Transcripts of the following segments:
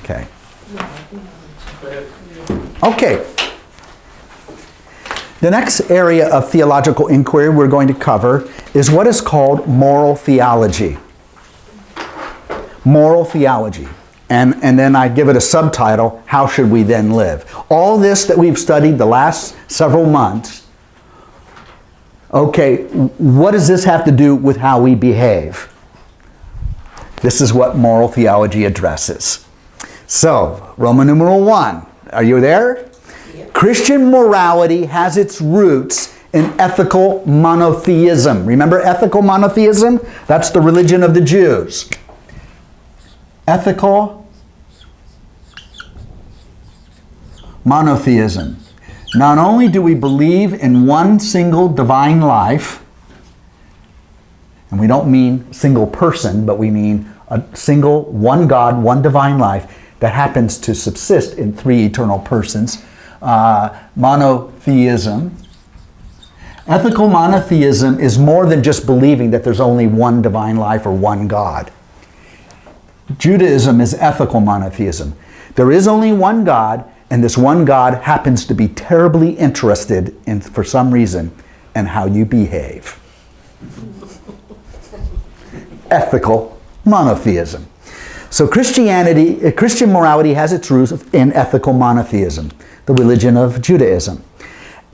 Okay. Okay. The next area of theological inquiry we're going to cover is what is called moral theology. Moral theology. And then I give it a subtitle, How Should We Then Live? All this that we've studied the last several months, okay, what does this have to do with how we behave? This is what moral theology addresses. So, Roman numeral 1. Are you there? Yep. Christian morality has its roots in ethical monotheism. Remember ethical monotheism? That's the religion of the Jews. Ethical monotheism. Not only do we believe in one single divine life, and we don't mean single person, but we mean a single, one God, one divine life that happens to subsist in three eternal persons. Monotheism. Ethical monotheism is more than just believing that there's only one divine life or one God. Judaism is ethical monotheism. There is only one God, and this one God happens to be terribly interested in, for some reason, in how you behave. Ethical monotheism. So Christian morality has its roots in ethical monotheism, the religion of Judaism.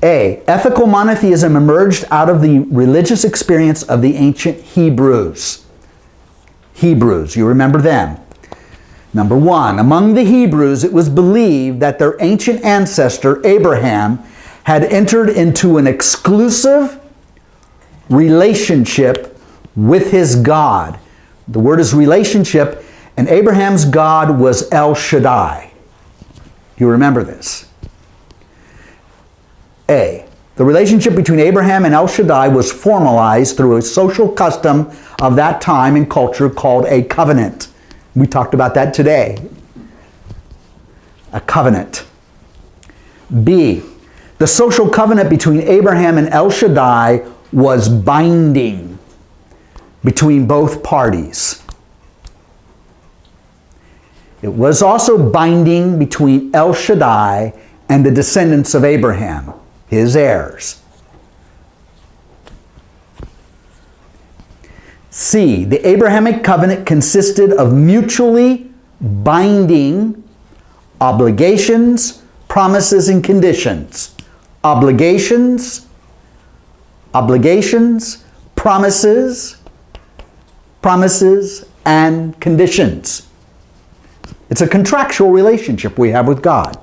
Ethical monotheism emerged out of the religious experience of the ancient Hebrews. Hebrews, you remember them. Number 1, among the Hebrews, it was believed that their ancient ancestor, Abraham, had entered into an exclusive relationship with his God. The word is relationship, and Abraham's God was El Shaddai. You remember this. The relationship between Abraham and El Shaddai was formalized through a social custom of that time and culture called a covenant. We talked about that today. A covenant. B, the social covenant between Abraham and El Shaddai was binding between both parties. It was also binding between El Shaddai and the descendants of Abraham, his heirs. C, the Abrahamic covenant consisted of mutually binding obligations, promises, and conditions. Obligations, promises, and conditions. It's a contractual relationship we have with God,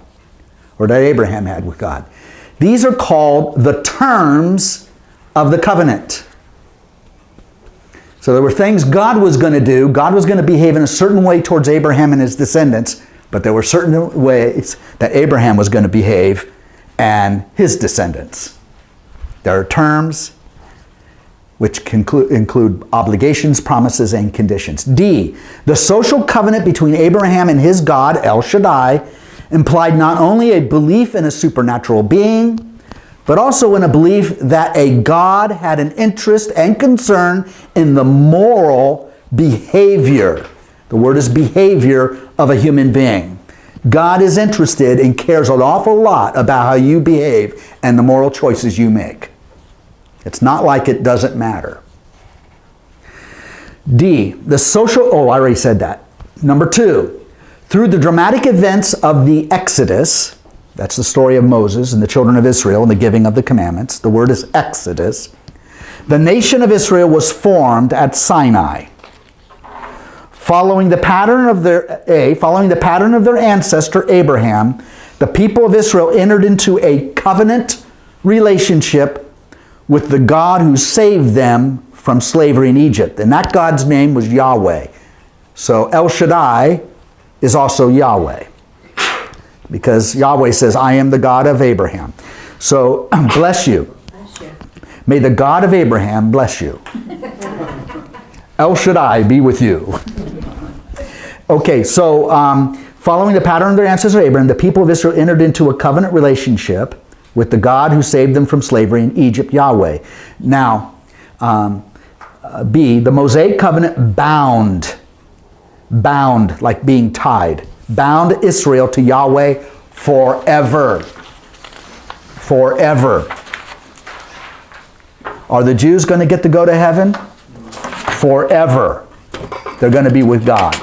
or that Abraham had with God. These are called the terms of the covenant. So there were things God was going to do. God was going to behave in a certain way towards Abraham and his descendants, but there were certain ways that Abraham was going to behave and his descendants. There are terms which include obligations, promises, and conditions. D, the social covenant between Abraham and his God, El Shaddai, implied not only a belief in a supernatural being, but also in a belief that a God had an interest and concern in the moral behavior. The word is behavior of a human being. God is interested and cares an awful lot about how you behave and the moral choices you make. It's not like it doesn't matter. D, the social, I already said that. Number 2, through the dramatic events of the Exodus, that's the story of Moses and the children of Israel and the giving of the commandments. The word is Exodus. The nation of Israel was formed at Sinai. Following the pattern of their ancestor Abraham, the people of Israel entered into a covenant relationship with the God who saved them from slavery in Egypt. And that God's name was Yahweh. So El Shaddai is also Yahweh, because Yahweh says, I am the God of Abraham. So, bless you. Bless you. May the God of Abraham bless you. El Shaddai be with you. Okay, so following the pattern of their ancestor Abraham, the people of Israel entered into a covenant relationship with the God who saved them from slavery in Egypt, Yahweh. Now, B, the Mosaic covenant bound like being tied. bound Israel to Yahweh forever. Forever. Are the Jews going to get to go to heaven? Forever. They're going to be with God.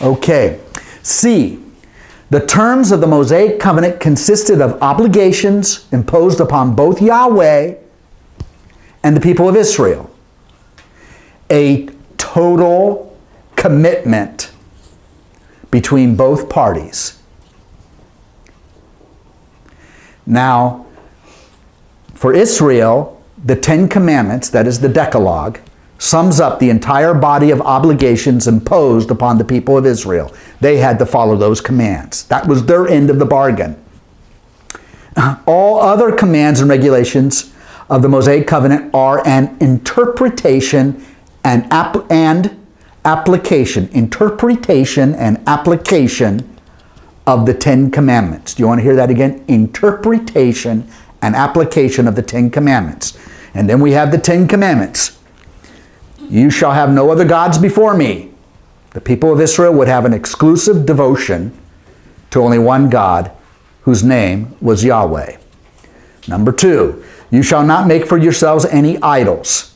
Okay. C. The terms of the Mosaic covenant consisted of obligations imposed upon both Yahweh and the people of Israel. A total commitment between both parties. Now, for Israel, the Ten Commandments, that is the Decalogue, sums up the entire body of obligations imposed upon the people of Israel. They had to follow those commands. That was their end of the bargain. All other commands and regulations of the Mosaic covenant are an interpretation and application. Interpretation and application of the Ten Commandments. Do you want to hear that again? Interpretation and application of the Ten Commandments. And then we have the Ten Commandments. You shall have no other gods before me. The people of Israel would have an exclusive devotion to only one God, whose name was Yahweh. Number 2, you shall not make for yourselves any idols.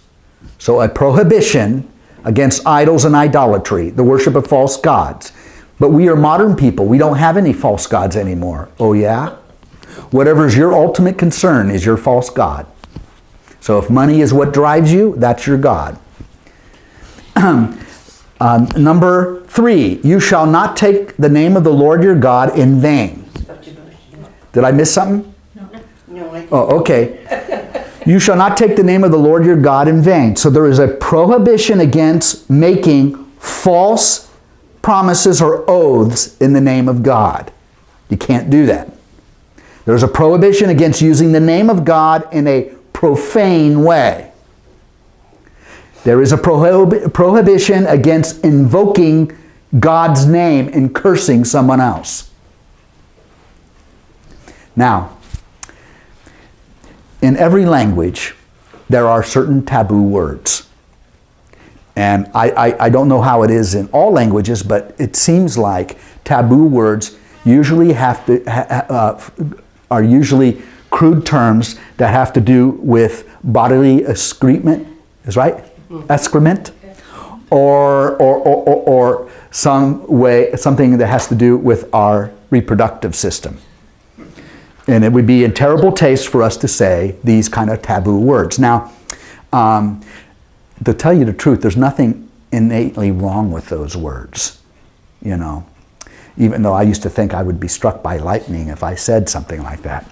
So a prohibition against idols and idolatry, the worship of false gods. But we are modern people. We don't have any false gods anymore. Oh yeah? Whatever is your ultimate concern is your false god. So if money is what drives you, that's your god. Number 3, you shall not take the name of the Lord your God in vain. Did I miss something? No. Oh, okay. You shall not take the name of the Lord your God in vain. So there is a prohibition against making false promises or oaths in the name of God. You can't do that. There's a prohibition against using the name of God in a profane way. There is a prohibition against invoking God's name and cursing someone else. Now, in every language, there are certain taboo words. And I don't know how it is in all languages, but it seems like taboo words usually are usually crude terms that have to do with bodily excrement, is right? Excrement, or something that has to do with our reproductive system. And it would be in terrible taste for us to say these kind of taboo words. Now, to tell you the truth, there's nothing innately wrong with those words, you know. Even though I used to think I would be struck by lightning if I said something like that.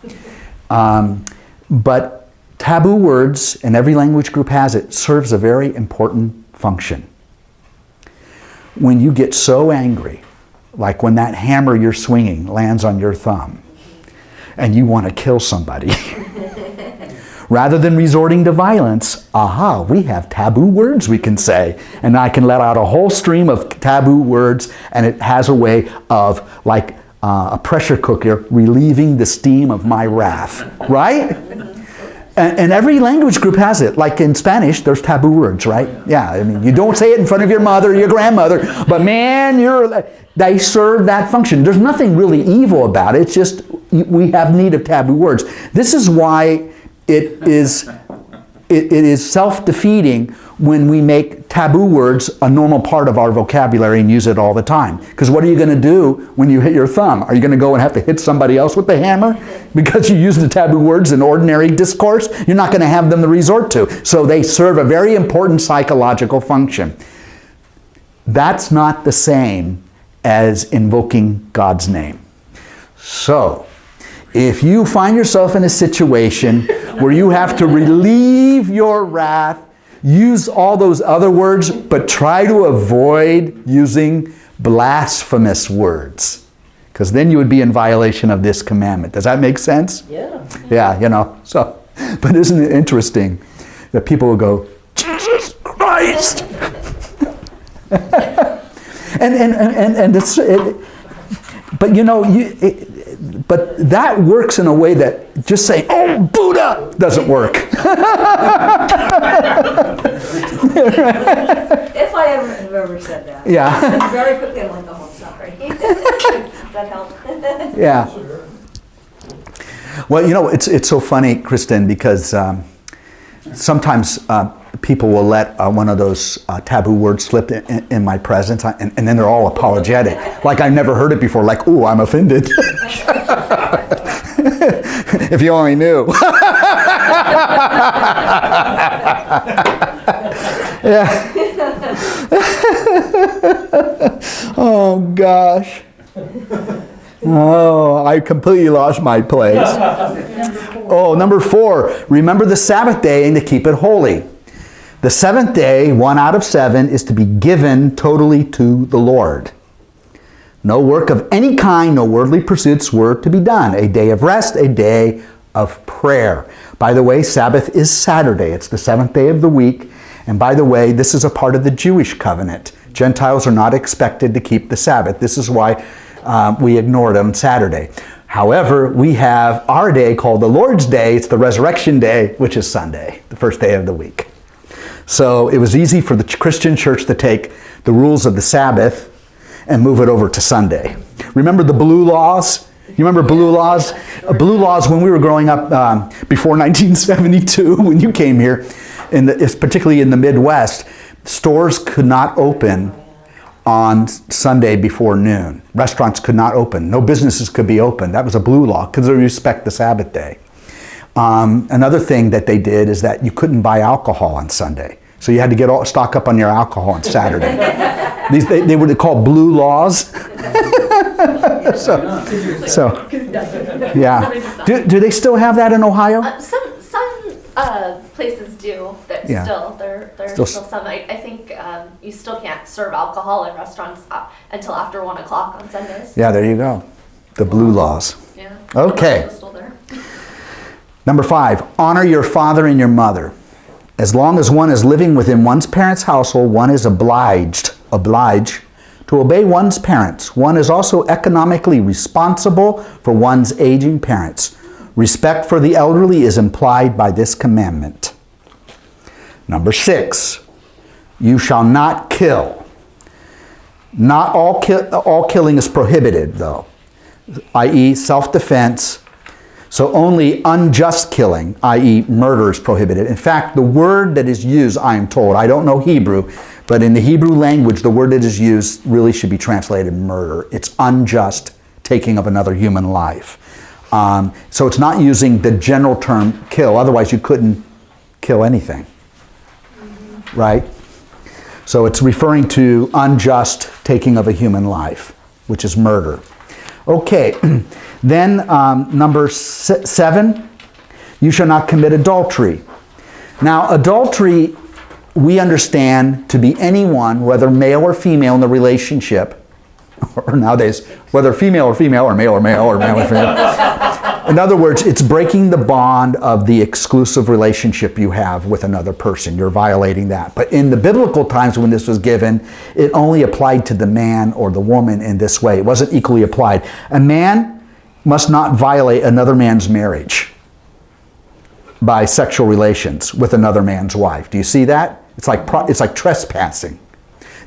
But taboo words, and every language group has it, serves a very important function. When you get so angry, like when that hammer you're swinging lands on your thumb, and you want to kill somebody, rather than resorting to violence, we have taboo words we can say. And I can let out a whole stream of taboo words, and it has a way of, like a pressure cooker, relieving the steam of my wrath, right? And every language group has it. Like in Spanish, there's taboo words, right? Yeah, I mean, you don't say it in front of your mother, your grandmother, but man, they serve that function. There's nothing really evil about it. It's just we have need of taboo words. This is why it is self-defeating when we make taboo words a normal part of our vocabulary and use it all the time. Because what are you going to do when you hit your thumb? Are you going to go and have to hit somebody else with the hammer? Because you use the taboo words in ordinary discourse? You're not going to have them to resort to. So they serve a very important psychological function. That's not the same as invoking God's name. So, if you find yourself in a situation where you have to relieve your wrath, use all those other words, but try to avoid using blasphemous words, because then you would be in violation of this commandment. Does that make sense? Yeah. Yeah, you know. So, but isn't it interesting that people will go, Jesus Christ! and it's, but you know, but that works in a way that just saying, "Oh, Buddha," doesn't work. If I have ever said that. Yeah. Very quickly, I'm like, oh, I'm sorry. That helped. Yeah. Well, you know, it's so funny, Kristen, because sometimes people will let one of those taboo words slip in my presence, and then they're all apologetic. Like I've never heard it before, like, ooh, I'm offended. If you only knew. Yeah. Oh, gosh. Oh, I completely lost my place. Oh, number 4, remember the Sabbath day and to keep it holy. The 7th day, 1 out of 7, is to be given totally to the Lord. No work of any kind, no worldly pursuits were to be done. A day of rest, a day of prayer. By the way, Sabbath is Saturday. It's the 7th day of the week. And by the way, this is a part of the Jewish covenant. Gentiles are not expected to keep the Sabbath. This is why we ignored them Saturday. However, we have our day called the Lord's Day. It's the Resurrection Day, which is Sunday, the first day of the week. So it was easy for the Christian church to take the rules of the Sabbath and move it over to Sunday. Remember the blue laws? You remember blue laws? Blue laws when we were growing up before 1972, when you came here, particularly in the Midwest, stores could not open on Sunday before noon. Restaurants could not open. No businesses could be open. That was a blue law because they respect the Sabbath day. Another thing that they did is that you couldn't buy alcohol on Sunday. So you had to stock up on your alcohol on Saturday. They were called blue laws. so yeah. Do they still have that in Ohio? Some places do. That Yeah. There's still some. I think you still can't serve alcohol in restaurants until after 1 o'clock on Sundays. Yeah, there you go. The blue laws. Yeah. Okay. Still there. Number 5, honor your father and your mother. As long as one is living within one's parents' household, one is obliged to obey one's parents. One is also economically responsible for one's aging parents. Respect for the elderly is implied by this commandment. Number 6, you shall not kill. Not all killing is prohibited, though, i.e. self-defense. So only unjust killing, i.e. murder, is prohibited. In fact, the word that is used, I am told, I don't know Hebrew, but in the Hebrew language, the word that is used really should be translated murder. It's unjust taking of another human life. So it's not using the general term kill, otherwise you couldn't kill anything, right? So it's referring to unjust taking of a human life, which is murder. Okay, then number 7, you shall not commit adultery. Now, adultery we understand to be anyone, whether male or female in the relationship, or nowadays, whether female or male or male or male or female. In other words, it's breaking the bond of the exclusive relationship you have with another person. You're violating that. But in the biblical times when this was given, it only applied to the man or the woman in this way. It wasn't equally applied. A man must not violate another man's marriage by sexual relations with another man's wife. Do you see that? It's like trespassing.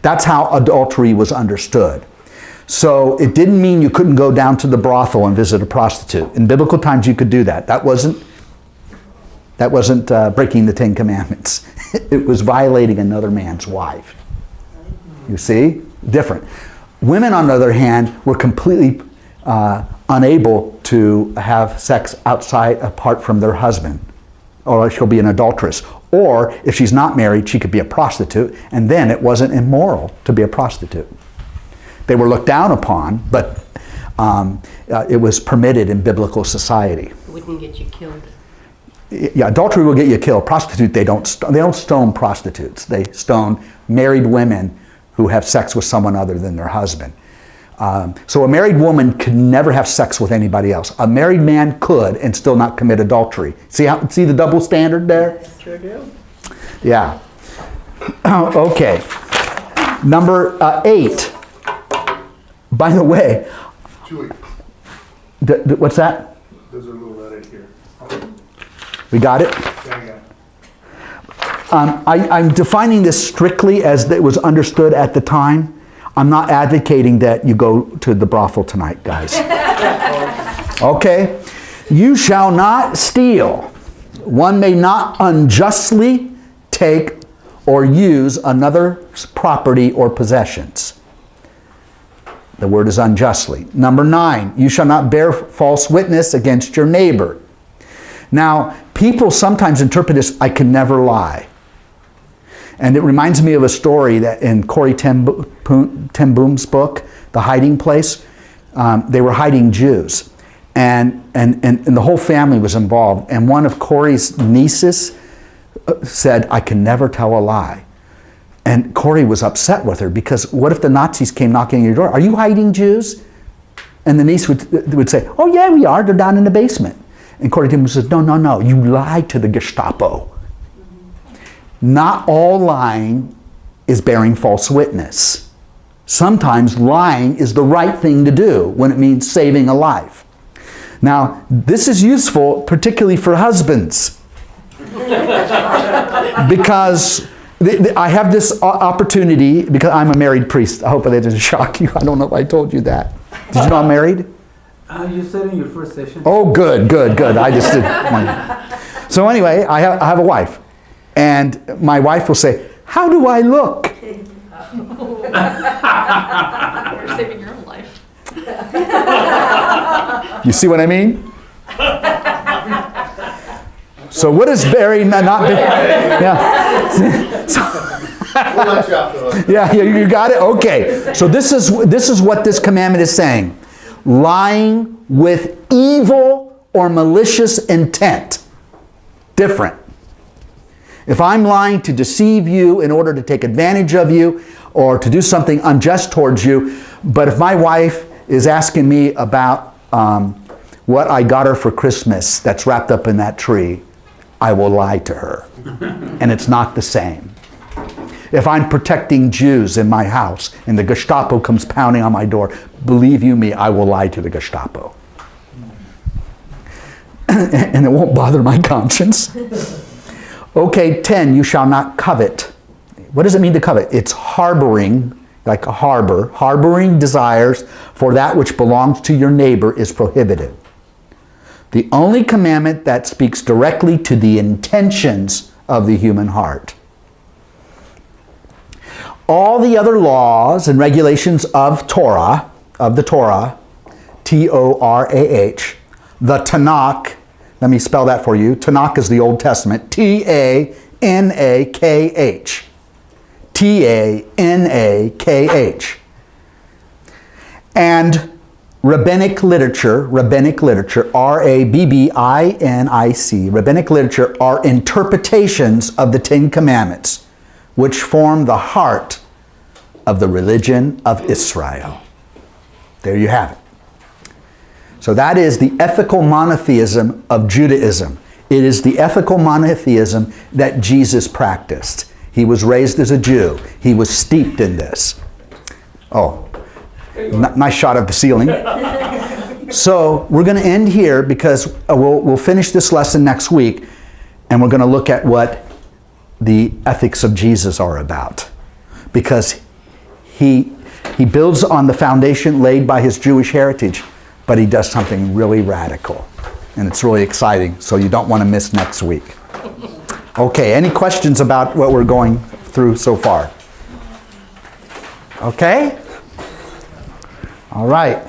That's how adultery was understood. So it didn't mean you couldn't go down to the brothel and visit a prostitute. In biblical times, you could do that. That wasn't breaking the 10 Commandments. It was violating another man's wife. You see? Different. Women, on the other hand, were completely unable to have sex apart from their husband, or she'll be an adulteress. Or if she's not married, she could be a prostitute, and then it wasn't immoral to be a prostitute. They were looked down upon, but it was permitted in biblical society. It wouldn't get you killed. Yeah, adultery will get you killed. Prostitute, they don't stone prostitutes. They stone married women who have sex with someone other than their husband. So a married woman could never have sex with anybody else. A married man could and still not commit adultery. See the double standard there? Sure do. Yeah. Okay. Number 8. By the way, Julie, what's that? there's a little letter here. We got it? Yeah, I'm defining this strictly as it was understood at the time. I'm not advocating that you go to the brothel tonight, guys. Okay? You shall not steal. One may not unjustly take or use another's property or possessions. The word is unjustly. Number 9, you shall not bear false witness against your neighbor. Now, people sometimes interpret this, I can never lie. And it reminds me of a story that in Corrie ten Boom's book, The Hiding Place, they were hiding Jews. And the whole family was involved. And one of Corrie's nieces said, I can never tell a lie. And Corrie was upset with her because what if the Nazis came knocking on your door? Are you hiding Jews? And the niece would say, oh yeah, we are. They're down in the basement. And Corrie ten Boom says, no, you lied to the Gestapo. Not all lying is bearing false witness. Sometimes lying is the right thing to do when it means saving a life. Now, this is useful particularly for husbands. Because I have this opportunity, because I'm a married priest. I hope that doesn't shock you. I don't know if I told you that. Did you know I'm married? You said in your first session. Oh, good. I just did one. So anyway, I have a wife. And my wife will say, how do I look? You're saving your own life. You see what I mean? So what is bearing, not bearing? Yeah. We'll let you off the Yeah, you got it? Okay. So this is what this commandment is saying. Lying with evil or malicious intent. Different. If I'm lying to deceive you in order to take advantage of you or to do something unjust towards you, but if my wife is asking me about what I got her for Christmas that's wrapped up in that tree, I will lie to her. And it's not the same. If I'm protecting Jews in my house and the Gestapo comes pounding on my door, believe you me, I will lie to the Gestapo. And it won't bother my conscience. Okay, 10, you shall not covet. What does it mean to covet? It's harboring, like a harbor. Harboring desires for that which belongs to your neighbor is prohibited. The only commandment that speaks directly to the intentions of the human heart. All the other laws and regulations of the Torah, T-O-R-A-H, the Tanakh, let me spell that for you. Tanakh is the Old Testament. T-A-N-A-K-H. T-A-N-A-K-H. And rabbinic literature, R-A-B-B-I-N-I-C, rabbinic literature are interpretations of the Ten Commandments, which form the heart of the religion of Israel. There you have it. So that is the ethical monotheism of Judaism. It is the ethical monotheism that Jesus practiced. He was raised as a Jew. He was steeped in this. Oh, nice shot of the ceiling. So we're going to end here because we'll finish this lesson next week, and we're going to look at what the ethics of Jesus are about. Because he builds on the foundation laid by his Jewish heritage, but he does something really radical. And it's really exciting, so you don't want to miss next week. Okay, any questions about what we're going through so far? Okay? All right.